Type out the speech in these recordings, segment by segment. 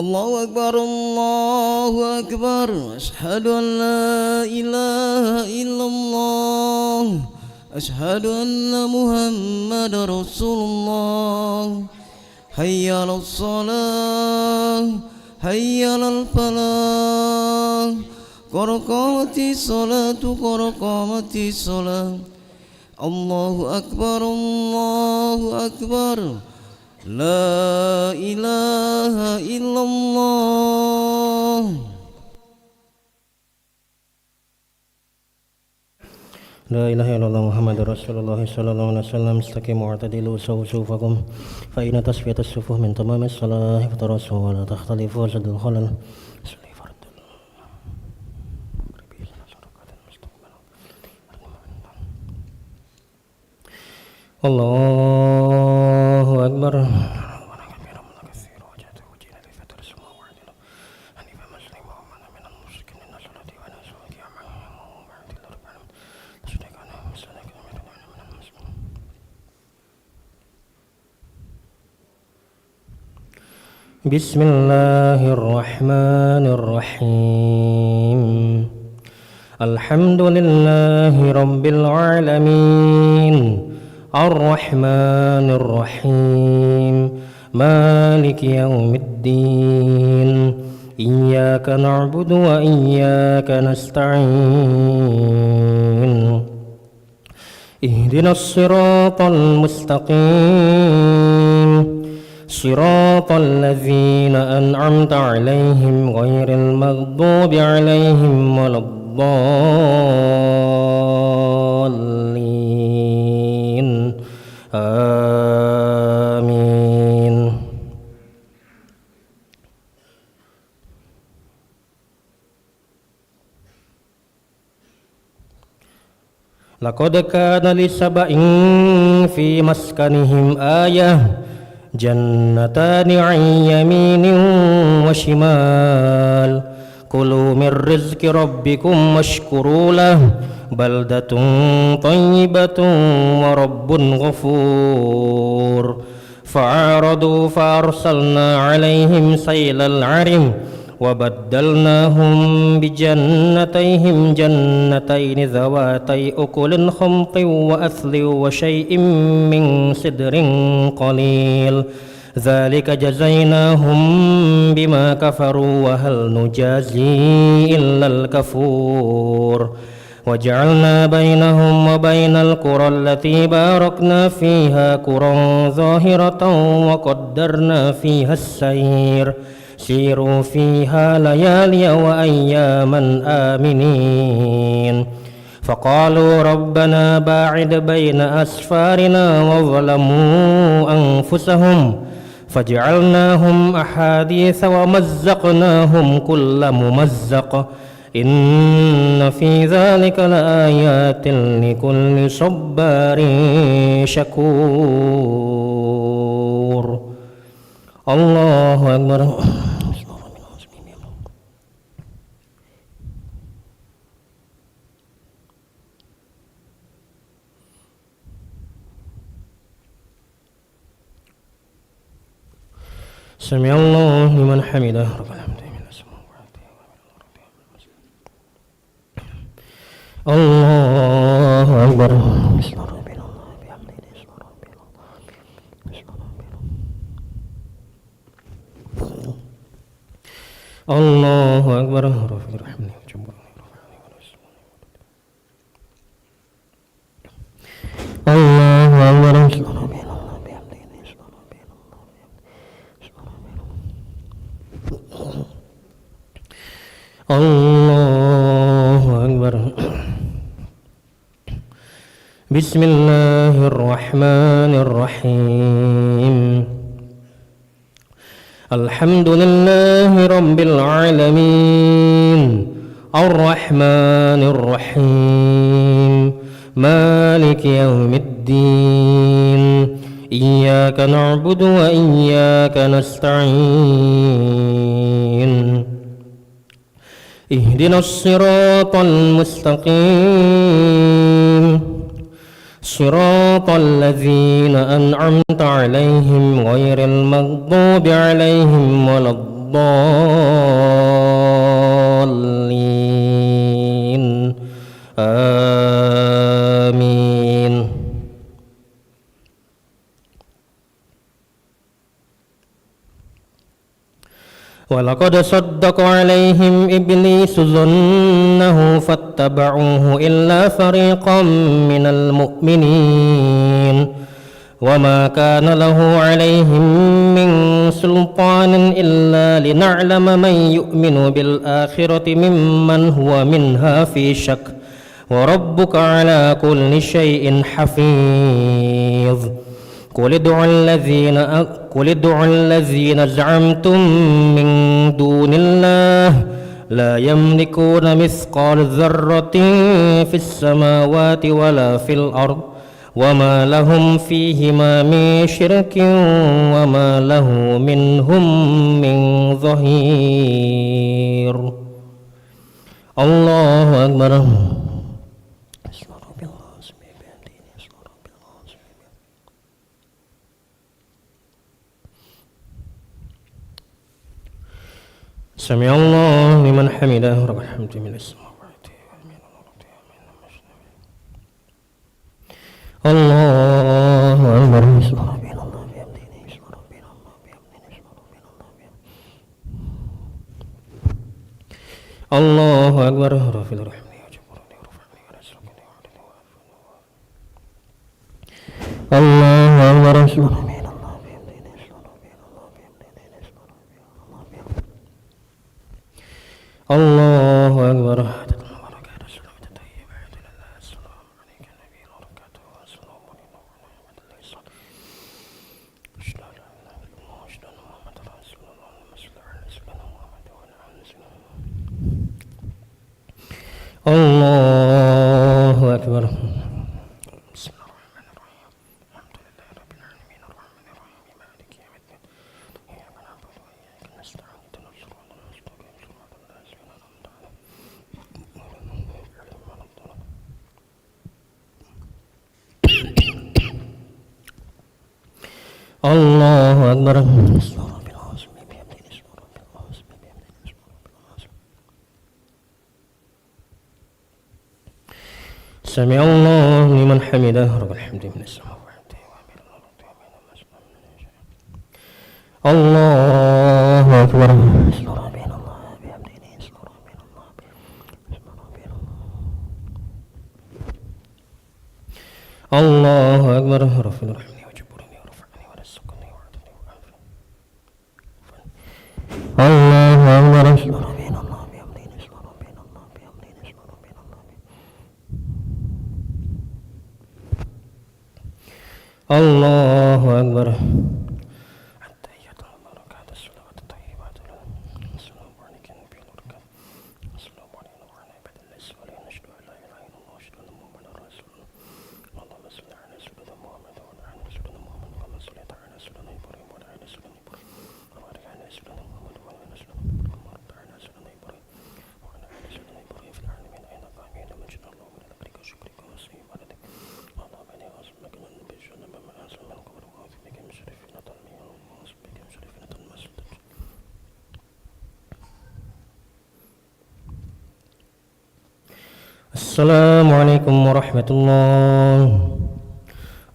الله أكبر الله أكبر أشهد أن لا إله إلا الله أشهد أن محمد رسول الله حي على الصلاة حي على الفلاح قد قامت الصلاة قد قامت الصلاة الله أكبر الله أكبر لا إله إلا الله لا إله إلا الله محمد رسول الله صلى الله عليه وسلم استقيموا واعتدلوا سووا صفوفكم فإن تصفية الصفوف من تمام الصلاة فترسوا ولا تختلفوا وسد الخلل الله أكبر بسم الله الرحمن الرحيم الحمد لله رب العالمين الرحمن الرحيم مالك يوم الدين إياك نعبد وإياك نستعين اهدنا الصراط المستقيم صراط الذين أنعمت عليهم غير المغضوب عليهم ولا الضالين آمين لقد كان لسبإ في مسكنهم آية جنتان عن يمين وشمال كلوا من رزق ربكم واشكروا له بلدة طيبة ورب غفور فأعرضوا فأرسلنا عليهم سيل العرم وبدلناهم بجنتيهم جنتين ذواتي أكل خمط وأثل وشيء من سدر قليل ذلك جزيناهم بما كفروا وهل نجازي إلا الكفور وجعلنا بينهم وبين القرى التي باركنا فيها قرى ظاهرة وقدرنا فيها السير سيروا فيها ليالي وأياما آمنين فقالوا ربنا باعد بين أسفارنا وظلموا أنفسهم فجعلناهم أحاديث ومزقناهم كل ممزق إن في ذلك لآيات لكل صبار شكور الله أكبر سمع الله لمن حمده الله أكبر الله أكبر الله أكبر الله أكبر بسم الله الرحمن الرحيم الحمد لله رب العالمين الرحمن الرحيم مالك يوم الدين إياك نعبد وإياك نستعين اهدنا الصراط المستقيم صراط الذين أنعمت عليهم غير المغضوب عليهم ولا الضالين الضالين آمين. ولقد صدق عليهم إبليس ظنه فاتبعوه إلا فريقا من المؤمنين وما كان له عليهم من سلطان إلا لنعلم من يؤمن بالآخرة ممن هو منها في شك وربك على كل شيء حفيظ. قل ادعوا الذين زعمتم من دون الله لا يملكون مثقال ذرة في السماوات ولا في الأرض وما لهم فيهما من شرك وما له منهم من ظهير. الله أكبر. سمع الله لمن حمده رب الحمد من السماوات. الله أكبر. الله أكبر. رافع الرحمن الله أكبر. الله أكبر. الله أكبر. بسم الله الرحمن الرحيم. الحمد لله رب العالمين الرحمن الرحيم مالك يوم الدين إياك نعبد وإياك نستعين اهدنا الصراط المستقيم صراط الذين أنعمت عليهم غير المغضوب عليهم ولا الضالين. الله أكبر. سمع الله لمن حمده رب الحمد من السماوات ومن الأرض ومن ما شاء الله أكبر. الله أكبر. رفع الرحمن وجبرني ورفعني ورزقني وعدني وعافني. الله أكبر. الله أكبر. التحيات والبركات الصلوات الطيبات السلام عليك يا نبي البركات السلام علينا وعلى عباد الله الصالحين نشهد أن لا إله إلا الله ونشهد أن محمدا رسول الله. اللهم صل على سيدنا محمد وعلى آل سيدنا محمد كما صليت على سيدنا إبراهيم وعلى آل سيدنا إبراهيم وبارك على سيدنا محمد وعلى آل سيدنا محمد كما باركت على سيدنا إبراهيم وعلى آل سيدنا إبراهيم في العالمين إنك حميد مجيد. اللهم لك شكرك وسيء عليك اللهم إني أسألك أن نبي جنب ما أنزل من قبل وأعوذ بك من شر فتنة المياه وأعوذ بك من شر فتنة المسجد. السلام عليكم ورحمة الله.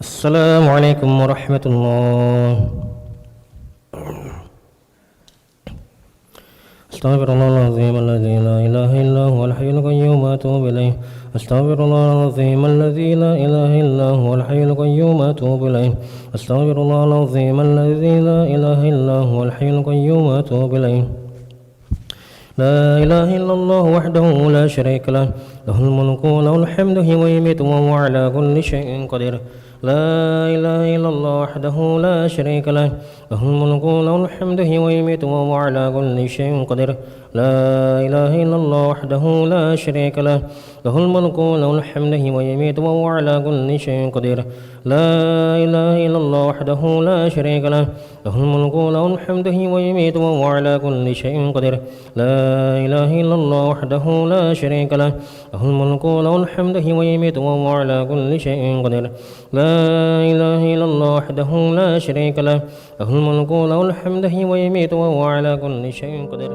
السلام عليكم ورحمة الله. أستغفر الله العظيم الذي لا إله إلا هو الحي القيوم وأتوب إليه. أستغفر الله العظيم الذي لا إله إلا هو الحي القيوم وأتوب إليه. أستغفر الله العظيم الذي لا إله إلا هو الحي القيوم وأتوب إليه. لا إله إلا الله وحده لا شريك له له الملك وله الحمد ويميت وهو على كل شيء قدير. لا إله إلا الله وحده لا شريك له له الملك وله الحمد ويميت وهو على كل شيء قدير. لا إله إلا الله وحده لا شريك له له الملك وله الحمد ويميت وهو على كل شيء قدير. لا إله إلا الله وحده لا شريك له له الملك وله الحمد ويميت وهو على كل شيء قدير. لا إله إلا الله وحده لا شريك له له الملك وله الحمد ويميت وهو على كل شيء قدير. لا إله إلا الله وحده لا شريك له له الملك وله الحمد ويميت وهو على كل شيء قدير